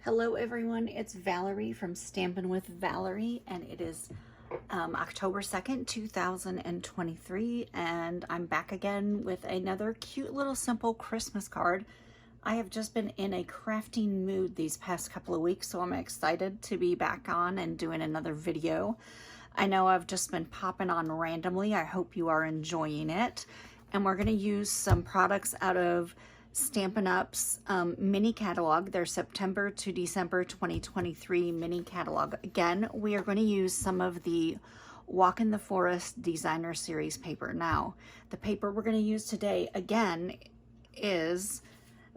Hello everyone, it's Valerie from Stampin' with Valerie, and it is October 2nd, 2023, and I'm back again with another cute little simple Christmas card. I have just been in a crafting mood these past couple of weeks, so I'm excited to be back on and doing another video. I know I've just been popping on randomly. I hope you are enjoying it. And we're going to use some products out of Stampin' Up's mini catalog, their September to December 2023 mini catalog. Again, we are going to use some of the Walk in the Forest Designer Series paper. Now, the paper we're going to use today, again, is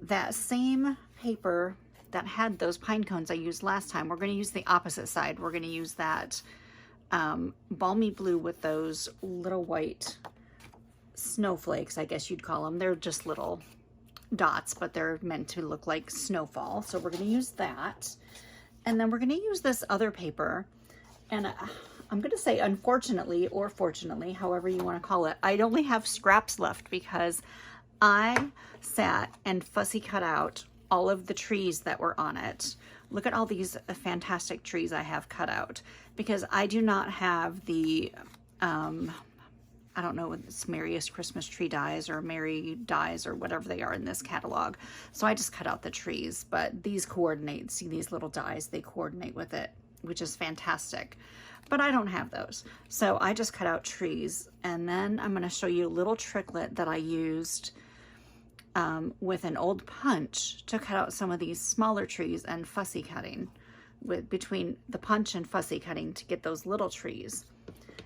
that same paper that had those pine cones I used last time. We're going to use the opposite side. We're going to use that balmy blue with those little white snowflakes, I guess you'd call them. They're just little dots, but they're meant to look like snowfall. So we're going to use that. And then we're going to use this other paper. And I'm going to say, unfortunately, or fortunately, however you want to call it, I only have scraps left because I sat and fussy cut out all of the trees that were on it. Look at all these fantastic trees I have cut out because I do not have the, I don't know what it's Merriest Christmas Tree dies or Merry dies or whatever they are in this catalog. So I just cut out the trees, but these coordinate, see these little dies, they coordinate with it, which is fantastic. But I don't have those. So I just cut out trees. And then I'm going to show you a little tricklet that I used with an old punch to cut out some of these smaller trees and fussy cutting between the punch and fussy cutting to get those little trees.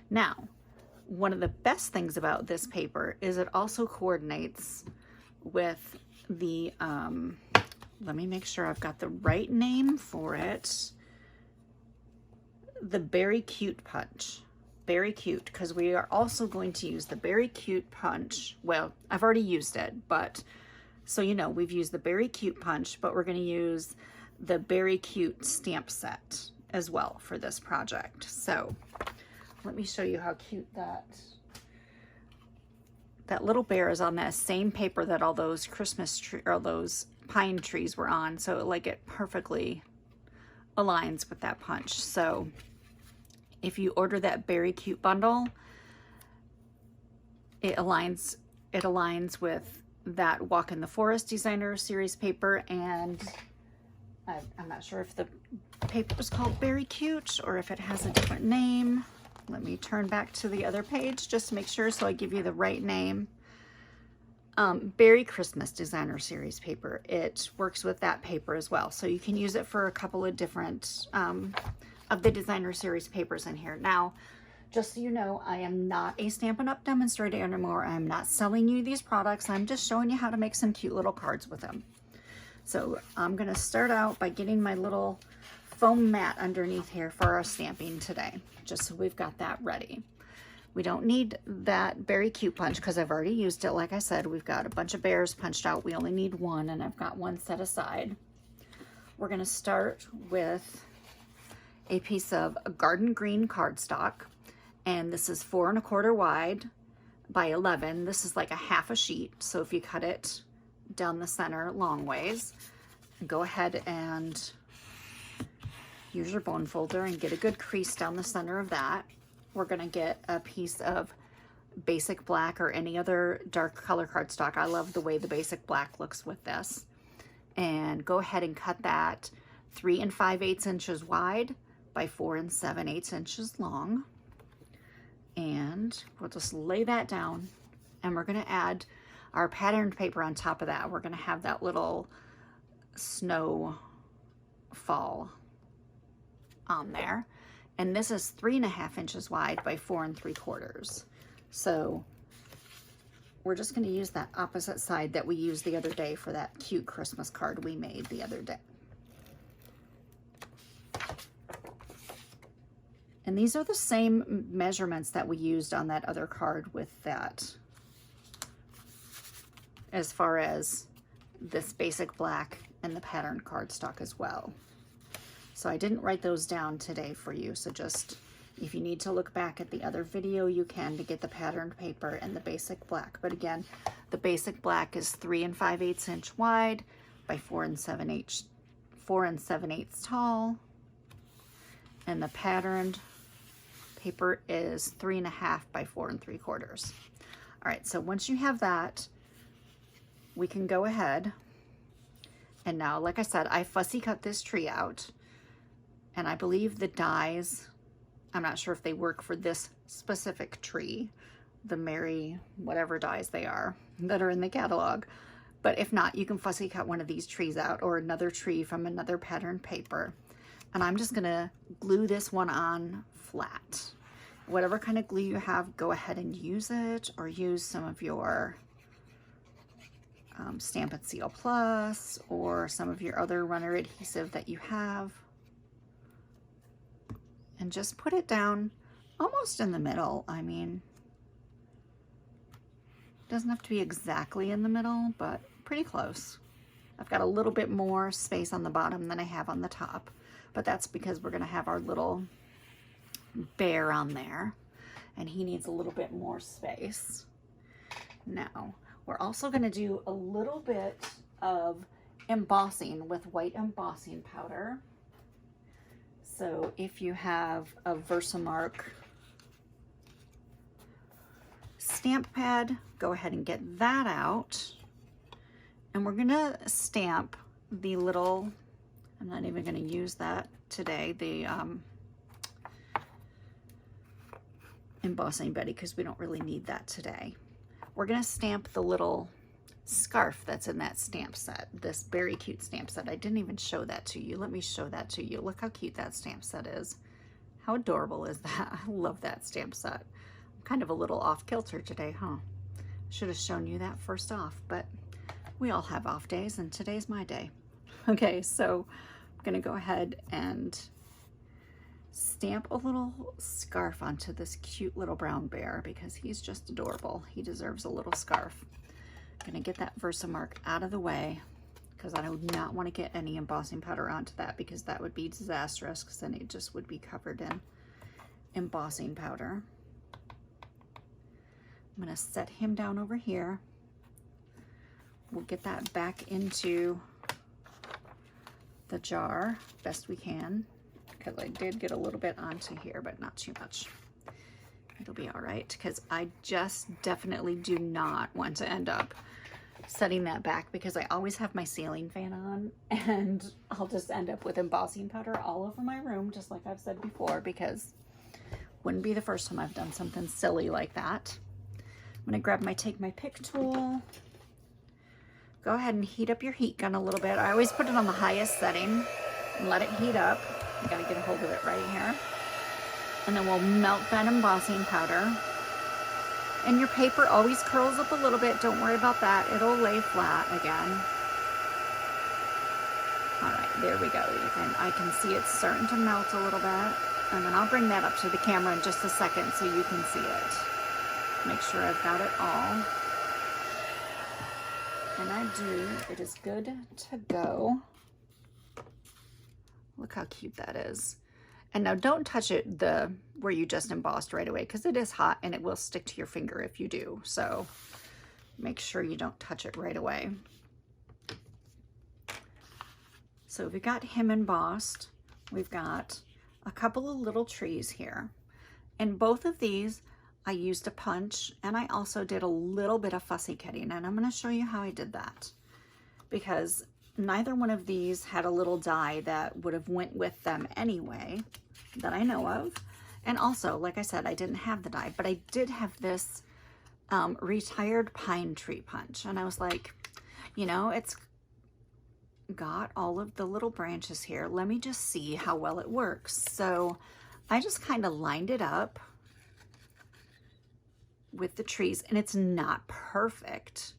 Now, one of the best things about this paper is it also coordinates with the, let me make sure I've got the right name for it, the Beary Cute Punch. Beary Cute, because we are also going to use the Beary Cute Punch. Well, I've already used it, but so you know, we've used the Beary Cute Punch, but we're going to use the Beary Cute stamp set as well for this project. So let me show you how cute that little bear is on that same paper that all those Christmas tree or those pine trees were on. So like it perfectly aligns with that punch. So if you order that Beary Cute bundle, it aligns with that Walk in the Forest Designer Series paper. And I'm not sure if the paper is called Beary Cute or if it has a different name. Let me turn back to the other page just to make sure so I give you the right name. Beary Christmas Designer Series paper. It works with that paper as well. So you can use it for a couple of different of the Designer Series papers in here. Now, just so you know, I am not a Stampin' Up! Demonstrator anymore. I'm not selling you these products. I'm just showing you how to make some cute little cards with them. So I'm going to start out by getting my little foam mat underneath here for our stamping today, just so we've got that ready. We don't need that Beary Cute punch because I've already used it. Like I said, we've got a bunch of bears punched out. We only need one, and I've got one set aside. We're going to start with a piece of garden green cardstock, and this is 4 1/4 wide by 11. This is like a half a sheet, so if you cut it down the center long ways, go ahead and use your bone folder and get a good crease down the center of that. We're going to get a piece of basic black or any other dark color cardstock. I love the way the basic black looks with this. And go ahead and cut that 3 5/8 inches wide by 4 7/8 inches long. And we'll just lay that down. And we're going to add our patterned paper on top of that. We're going to have that little snow fall on there. And this is 3 1/2 inches wide by 4 3/4. So we're just going to use that opposite side that we used the other day for that cute Christmas card we made the other day. And these are the same measurements that we used on that other card with that, as far as this basic black and the patterned cardstock as well. So I didn't write those down today for you. So just, if you need to look back at the other video, you can to get the patterned paper and the basic black. But again, the basic black is 3 5/8 inch wide by 4 7/8 4 7/8 tall, and the patterned paper is 3.5 by 4 3/4. All right, so once you have that, we can go ahead and now, like I said, I fussy cut this tree out, and I believe the dies, I'm not sure if they work for this specific tree, the Mary whatever dies they are that are in the catalog, but if not, you can fussy cut one of these trees out or another tree from another pattern paper. And I'm just gonna glue this one on flat. Whatever kind of glue you have, go ahead and use it, or use some of your Stampin' Seal Plus or some of your other runner adhesive that you have. And just put it down almost in the middle. I mean, it doesn't have to be exactly in the middle, but pretty close. I've got a little bit more space on the bottom than I have on the top, but that's because we're gonna have our little bear on there, and he needs a little bit more space. Now, we're also gonna do a little bit of embossing with white embossing powder. So if you have a Versamark stamp pad, go ahead and get that out. And we're gonna stamp the little, I'm not even gonna use that today, the embossing Betty, because we don't really need that today. We're gonna stamp the little scarf that's in that stamp set, this very cute stamp set. I didn't even show that to you. Let me show that to you. Look how cute that stamp set is. How adorable is that? I love that stamp set. I'm kind of a little off kilter today, huh? Should have shown you that first off, but we all have off days, and today's my day. Okay, so I'm gonna go ahead and stamp a little scarf onto this cute little brown bear because he's just adorable. He deserves a little scarf. I'm gonna get that Versamark out of the way because I do not want to get any embossing powder onto that, because that would be disastrous, because then it just would be covered in embossing powder. I'm gonna set him down over here. We'll get that back into the jar best we can, because I did get a little bit onto here, but not too much. It'll be all right, because I just definitely do not want to end up setting that back, because I always have my ceiling fan on, and I'll just end up with embossing powder all over my room, just like I've said before, because wouldn't be the first time I've done something silly like that. I'm gonna grab take my pick tool. Go ahead and heat up your heat gun a little bit. I always put it on the highest setting and let it heat up. You gotta get a hold of it right here. And then we'll melt that embossing powder. And your paper always curls up a little bit. Don't worry about that. It'll lay flat again. All right, there we go. And I can see it's starting to melt a little bit. And then I'll bring that up to the camera in just a second so you can see it. Make sure I've got it all. And I do. It is good to go. Look how cute that is. And now don't touch it where you just embossed right away, because it is hot and it will stick to your finger if you do. So make sure you don't touch it right away. So we've got him embossed. We've got a couple of little trees here. And both of these I used a punch, and I also did a little bit of fussy cutting, and I'm going to show you how I did that, because neither one of these had a little die that would have went with them anyway that I know of. And also, like I said, I didn't have the die, but I did have this retired pine tree punch, and I was like, you know, it's got all of the little branches here. Let me just see how well it works. So I just kind of lined it up with the trees, and it's not perfect,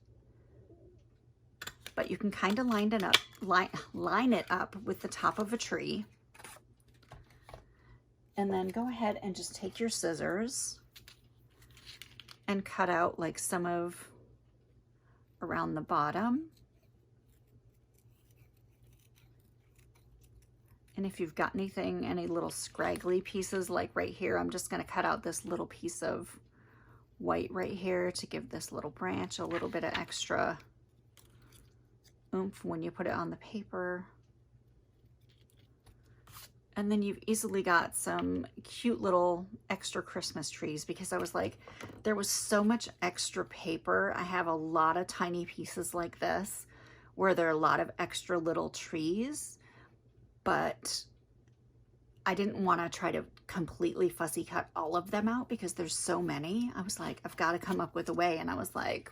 but you can kind of line it up with the top of a tree. And then go ahead and just take your scissors and cut out like some of around the bottom. And if you've got any little scraggly pieces, like right here, I'm just going to cut out this little piece of white right here to give this little branch a little bit of extra oomph when you put it on the paper. And then you've easily got some cute little extra Christmas trees, because I was like, there was so much extra paper. I have a lot of tiny pieces like this where there are a lot of extra little trees, but I didn't want to try to completely fussy cut all of them out because there's so many. I was like, I've got to come up with a way. And I was like,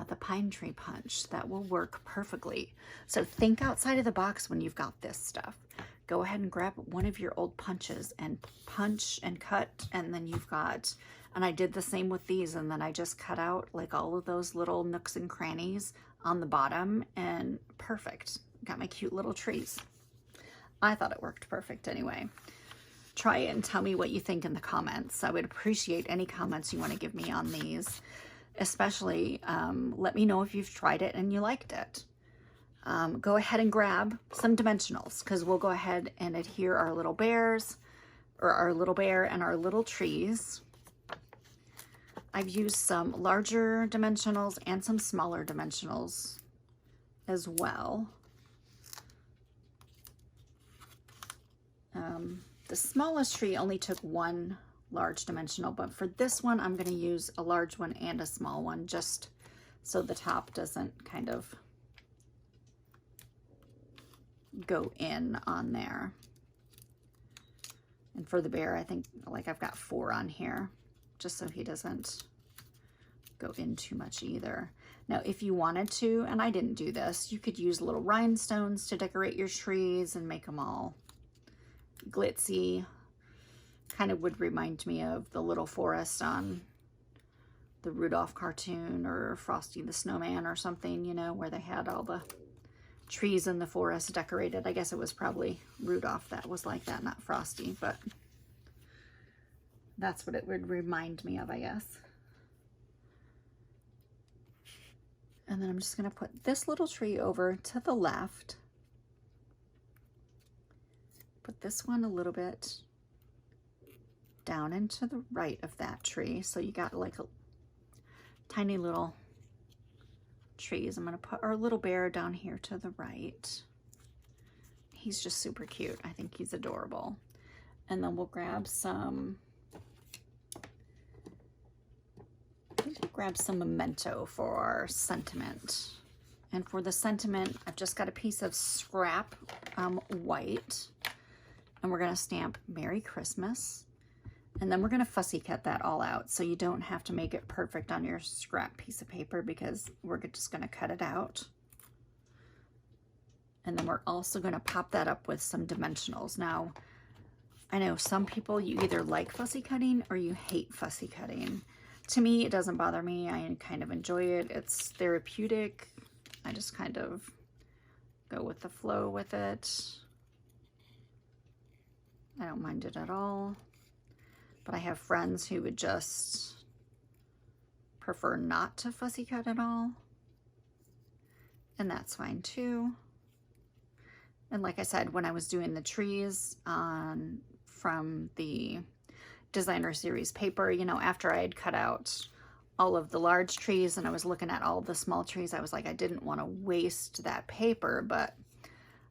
the pine tree punch, that will work perfectly. So think outside of the box when you've got this stuff. Go ahead and grab one of your old punches and punch and cut, and then you've got, and I did the same with these, and then I just cut out like all of those little nooks and crannies on the bottom, and perfect. Got my cute little trees. I thought it worked perfect anyway. Try it and tell me what you think in the comments. I would appreciate any comments you want to give me on these. Especially, let me know if you've tried it and you liked it. Go ahead and grab some dimensionals, because we'll go ahead and adhere our little bears, or our little bear and our little trees. I've used some larger dimensionals and some smaller dimensionals as well. The smallest tree only took one large dimensional, but for this one I'm going to use a large one and a small one, just so the top doesn't kind of go in on there. And for the bear, I think like I've got 4 on here, just so he doesn't go in too much either. Now if you wanted to, and I didn't do this, you could use little rhinestones to decorate your trees and make them all glitzy. Kind of would remind me of the little forest on the Rudolph cartoon, or Frosty the Snowman or something, you know, where they had all the trees in the forest decorated. I guess it was probably Rudolph that was like that, not Frosty, but that's what it would remind me of, I guess. And then I'm just going to put this little tree over to the left. Put this one a little bit down into the right of that tree. So you got like a tiny little trees. I'm going to put our little bear down here to the right. He's just super cute. I think he's adorable. And then we'll grab some, memento for our sentiment. And for the sentiment, I've just got a piece of scrap white, and we're going to stamp Merry Christmas. And then we're going to fussy cut that all out, so you don't have to make it perfect on your scrap piece of paper, because we're just going to cut it out. And then we're also going to pop that up with some dimensionals. Now, I know some people, you either like fussy cutting or you hate fussy cutting. To me, it doesn't bother me. I kind of enjoy it. It's therapeutic. I just kind of go with the flow with it. I don't mind it at all. But I have friends who would just prefer not to fussy cut at all. And that's fine too. And like I said, when I was doing the trees from the designer series paper, you know, after I had cut out all of the large trees and I was looking at all the small trees, I was like, I didn't want to waste that paper, but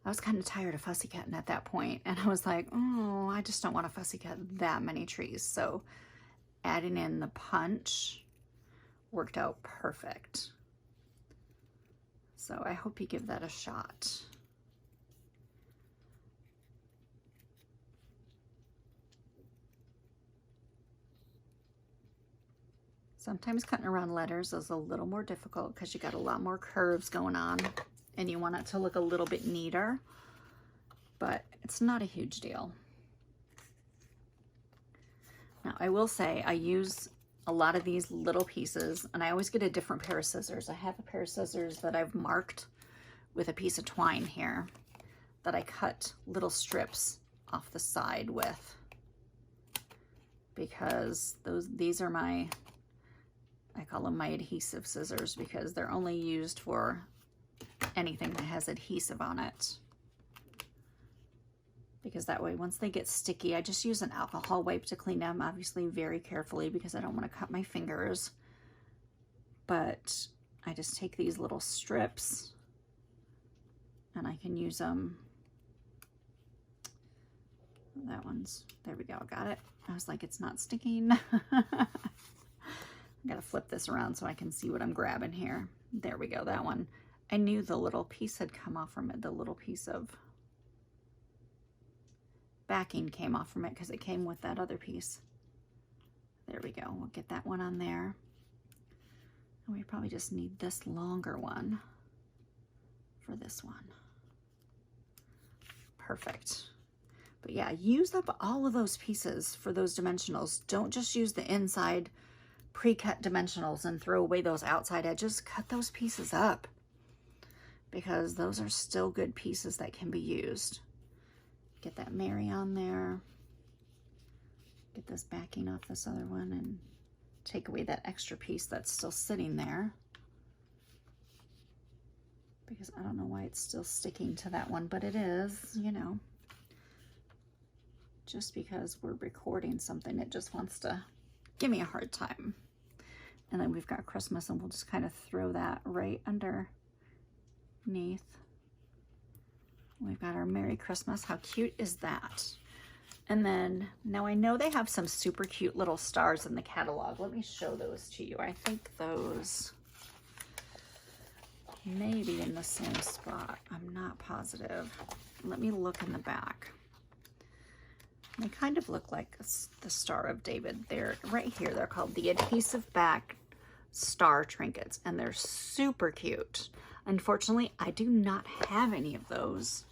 I was kind of tired of fussy cutting at that point. And I was like, oh, I just don't want to fussy cut that many trees. So adding in the punch worked out perfect. So I hope you give that a shot. Sometimes cutting around letters is a little more difficult because you got a lot more curves going on and you want it to look a little bit neater, but it's not a huge deal. Now I will say I use a lot of these little pieces, and I always get a different pair of scissors. I have a pair of scissors that I've marked with a piece of twine here that I cut little strips off the side with, because these are my, I call them my adhesive scissors, because they're only used for anything that has adhesive on it. Because that way, once they get sticky, I just use an alcohol wipe to clean them, obviously very carefully because I don't want to cut my fingers. But I just take these little strips and I can use them That one's, there we go, got it. I was like, it's not sticking. I gotta flip this around so I can see what I'm grabbing here. There we go, that one. I knew the little piece had come off from it, the little piece of backing came off from it because it came with that other piece. There we go, we'll get that one on there. And we probably just need this longer one for this one. Perfect. But yeah, use up all of those pieces for those dimensionals. Don't just use the inside pre-cut dimensionals and throw away those outside edges. Cut those pieces up because those are still good pieces that can be used. Get that Mary on there. Get this backing off this other one and take away that extra piece that's still sitting there. Because I don't know why it's still sticking to that one, but it is, you know. Just because we're recording something, it just wants to give me a hard time. And then we've got Christmas, and we'll just kind of throw that right underneath. We've got our Merry Christmas. How cute is that? And then, now I know they have some super cute little stars in the catalog. Let me show those to you. I think those may be in the same spot. I'm not positive. Let me look in the back. They kind of look like the Star of David. They're right here. They're called the adhesive back star trinkets, and they're super cute. Unfortunately, I do not have any of those.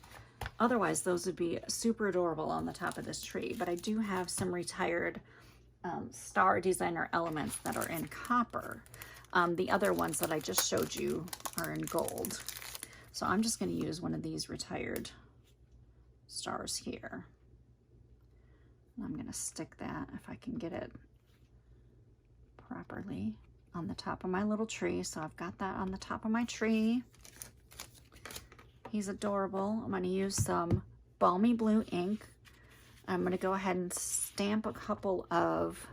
Otherwise, those would be super adorable on the top of this tree. But I do have some retired star designer elements that are in copper. The other ones that I just showed you are in gold. So I'm just going to use one of these retired stars here. I'm going to stick that, if I can get it properly, on the top of my little tree. So I've got that on the top of my tree. He's adorable. I'm going to use some Balmy Blue ink. I'm going to go ahead and stamp a couple of,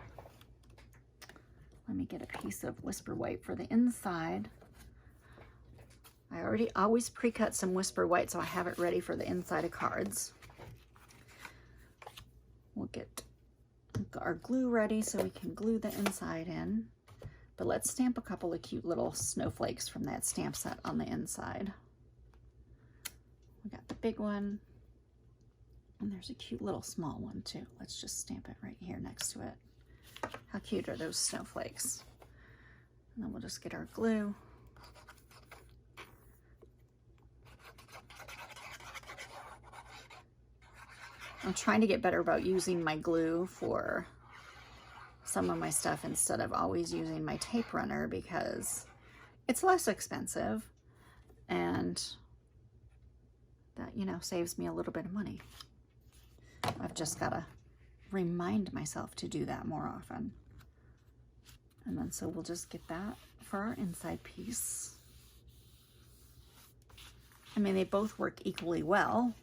let me get a piece of Whisper White for the inside. I always pre-cut some Whisper White, so I have it ready for the inside of cards. We'll get our glue ready so we can glue the inside in. But let's stamp a couple of cute little snowflakes from that stamp set on the inside. We got the big one, and there's a cute little small one too. Let's just stamp it right here next to it. How cute are those snowflakes? And then we'll just get our glue. I'm trying to get better about using my glue for some of my stuff instead of always using my tape runner, because it's less expensive and that, you know, saves me a little bit of money. I've just got to remind myself to do that more often. And then so we'll just get that for our inside piece. I mean, they both work equally well.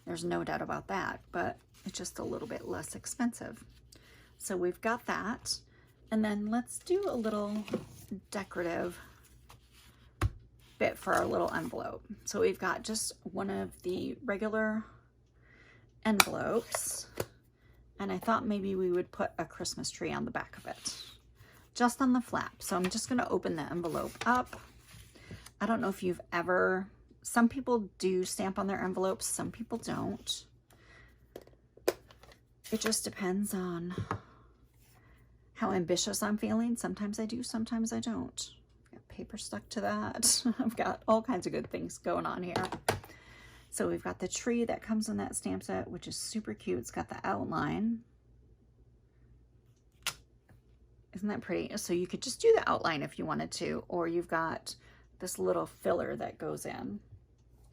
There's no doubt about that, but it's just a little bit less expensive. So we've got that. And then let's do a little decorative bit for our little envelope. So we've got just one of the regular envelopes, and I thought maybe we would put a Christmas tree on the back of it, just on the flap. So I'm just going to open the envelope up. I don't know if you've ever, some people do stamp on their envelopes, some people don't. It just depends on how ambitious I'm feeling. Sometimes I do, sometimes I don't. Got paper stuck to that. I've got all kinds of good things going on here. So we've got the tree that comes in that stamp set, which is super cute. It's got the outline. Isn't that pretty? So you could just do the outline if you wanted to, or you've got this little filler that goes in.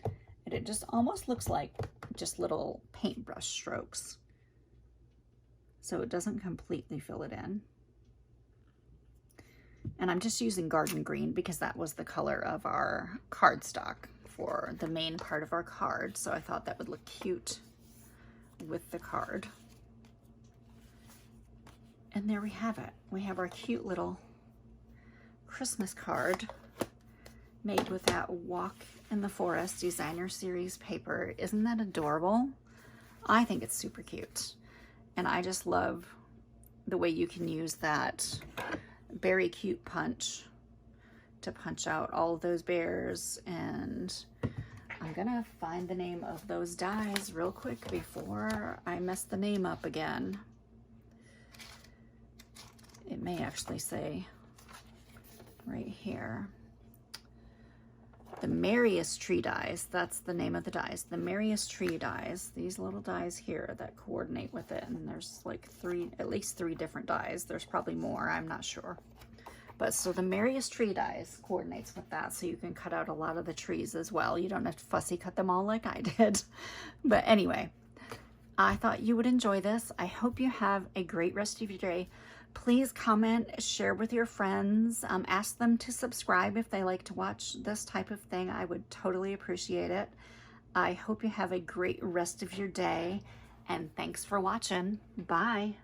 And it just almost looks like just little paintbrush strokes. So it doesn't completely fill it in. And I'm just using garden green because that was the color of our cardstock for the main part of our card. So I thought that would look cute with the card. And there we have it. We have our cute little Christmas card made with that Walk in the Forest Designer Series paper. Isn't that adorable? I think it's super cute. And I just love the way you can use that Beary Cute punch to punch out all of those bears. And I'm gonna find the name of those dies real quick before I mess the name up again. It may actually say right here. The Merriest Tree dies, that's the name of the dies. The Merriest Tree dies, these little dies here that coordinate with it. And there's like at least three different dies. There's probably more, I'm not sure. But so the Merriest Tree dies coordinates with that. So you can cut out a lot of the trees as well. You don't have to fussy cut them all like I did. But anyway, I thought you would enjoy this. I hope you have a great rest of your day. Please comment, share with your friends, ask them to subscribe if they like to watch this type of thing. I would totally appreciate it. I hope you have a great rest of your day, and thanks for watching. Bye.